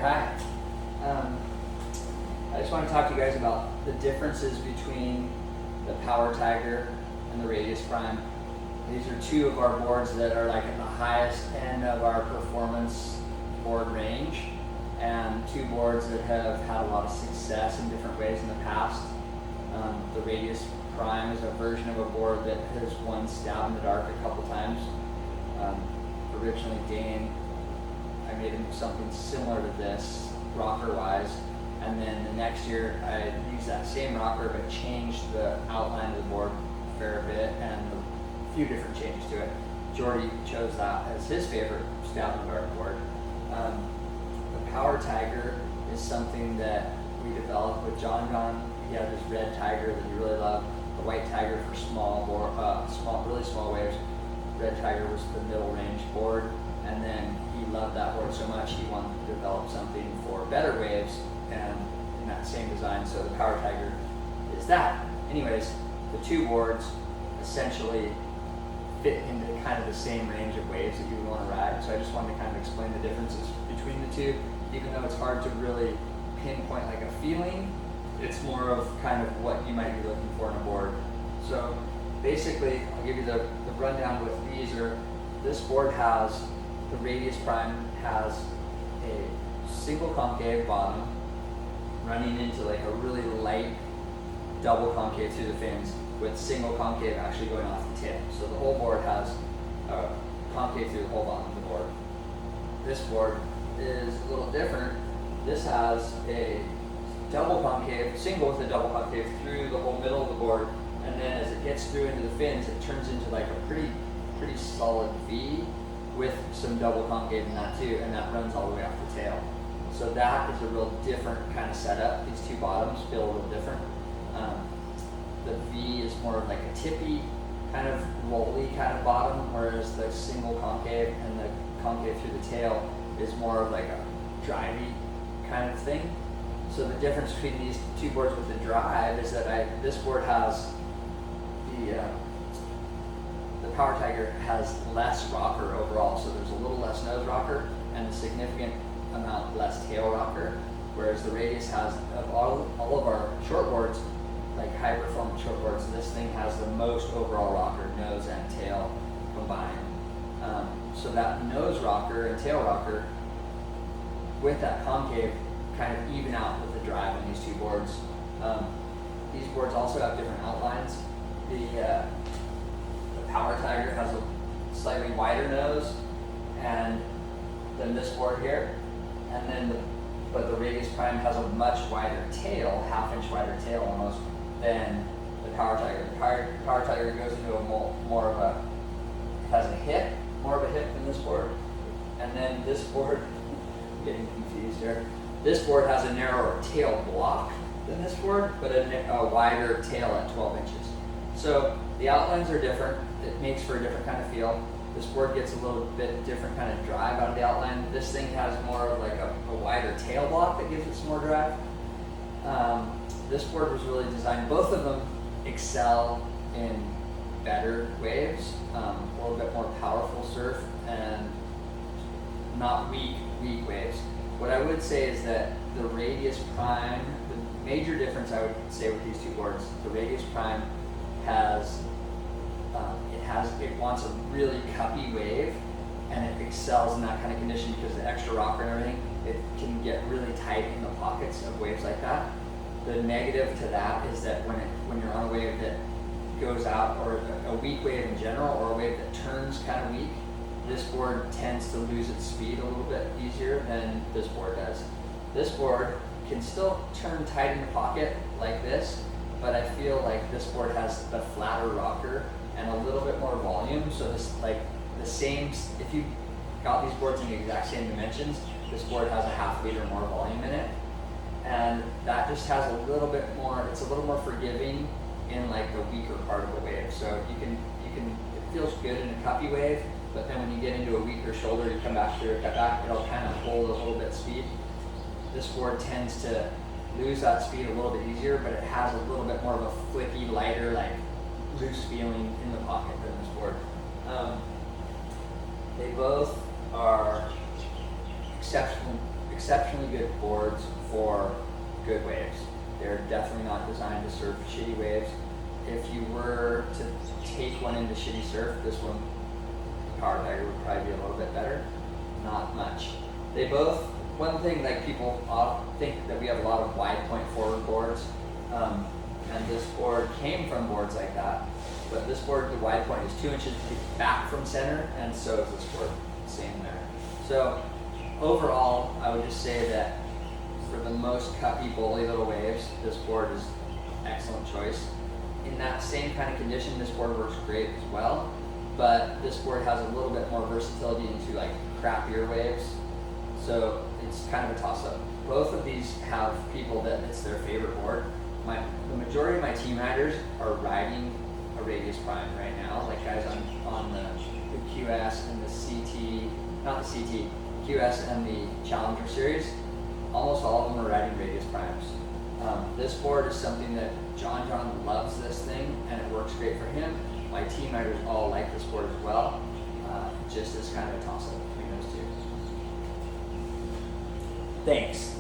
hi. I just want to talk to you guys about the differences between the Power Tiger and the Radius Prime. These are two of our boards that are like at the highest end of our performance board range, and two boards that have had a lot of success in different ways in the past. The Radius Prime is a version of a board that has won Stab in the Dark a couple times. Originally Dane, I made him something similar to this, rocker-wise, and then the next year I used that same rocker but changed the outline of the board a fair bit and a few different changes to it. Jordy chose that as his favorite Stab in the Dark board. The Power Tiger is something that we developed with Jon. He had this red Tiger that he really loved, the white Tiger for really small waves. Red Tiger was the middle range board, and then he loved that board so much he wanted to develop something for better waves and in that same design, so the Power Tiger is that. Anyways, the two boards essentially fit into kind of the same range of waves that you would want to ride, so I just wanted to kind of explain the differences between the two. Even though it's hard to really pinpoint like a feeling, it's more of kind of what you might be looking for in a board. So basically, I'll give you the rundown with these. This board has, the Radius Prime has a single concave bottom running into like a really light double concave through the fins with single concave actually going off the tip. So the whole board has a concave through the whole bottom of the board. This board is a little different. This has a double concave, single with a double concave through the whole middle of the board, and then as it gets through into the fins, it turns into like a pretty solid V with some double concave in that too, and that runs all the way off the tail. So that is a real different kind of setup. These two bottoms feel a little different. The V is more of like a tippy, kind of rolly kind of bottom, whereas the single concave and the concave through the tail is more of like a drivey kind of thing. So the difference between these two boards with the drive is that this board has the Power Tiger has less rocker overall, so there's a little less nose rocker and a significant amount less tail rocker, whereas the Radius has, of all of our short boards, like high performance short boards, this thing has the most overall rocker, nose and tail combined. So that nose rocker and tail rocker with that concave kind of even out with the drive on these two boards. These boards also have different outlines. The Power Tiger has a slightly wider nose than this board here, and then but the Radius Prime has a much wider tail, half-inch wider tail almost, than the Power Tiger. The Power Tiger goes into a more of a, has a hip, more of a hip than this board, and then this board, I'm getting confused here. This board has a narrower tail block than this board, but a wider tail at 12 inches. So the outlines are different. It makes for a different kind of feel. This board gets a little bit different kind of drive out of the outline. This thing has more of like a wider tail block that gives it some more drive. This board was really designed, both of them excel in better waves, a little bit more powerful surf, and not weak waves. What I would say is that the Radius Prime, the major difference I would say with these two boards, the Radius Prime it wants a really cuppy wave, and it excels in that kind of condition because the extra rocker and everything, it can get really tight in the pockets of waves like that. The negative to that is that when you're on a wave that goes out, or a weak wave in general, or a wave that turns kind of weak, this board tends to lose its speed a little bit easier than this board does. This board can still turn tight in the pocket like this, but I feel like this board has the flatter rocker and a little bit more volume. So this, like the same, if you got these boards in the exact same dimensions, this board has a half liter more volume in it. And that just has a little bit more, it's a little more forgiving in like the weaker part of the wave. So you can, it feels good in a cuppy wave, but then when you get into a weaker shoulder, you come back through a cutback, it'll kind of hold a little bit speed. This board tends to lose that speed a little bit easier, but it has a little bit more of a flicky, lighter, like loose feeling in the pocket than this board. They both are exceptional exceptionally good boards for good waves. They're definitely not designed to surf shitty waves. If you were to take one into shitty surf, this one, Power Tiger, would probably be a little bit better. Not much. They both, one thing, like, people think that we have a lot of wide point forward boards, and this board came from boards like that, but this board, the wide point is 2 inches back from center, and so is this board, same there. So overall, I would just say that for the most cuppy, bully little waves, this board is excellent choice. In that same kind of condition, this board works great as well, but this board has a little bit more versatility into like crappier waves, so it's kind of a toss-up. Both of these have people that it's their favorite board. The majority of my team riders are riding a Radius Prime right now, like guys on the QS and the CT, not the CT, QS and the Challenger series. Almost all of them are riding Radius Primes. This board is something that Jon loves this thing, and it works great for him. My team riders all like this board as well. Just as kind of a toss-up between those two. Thanks.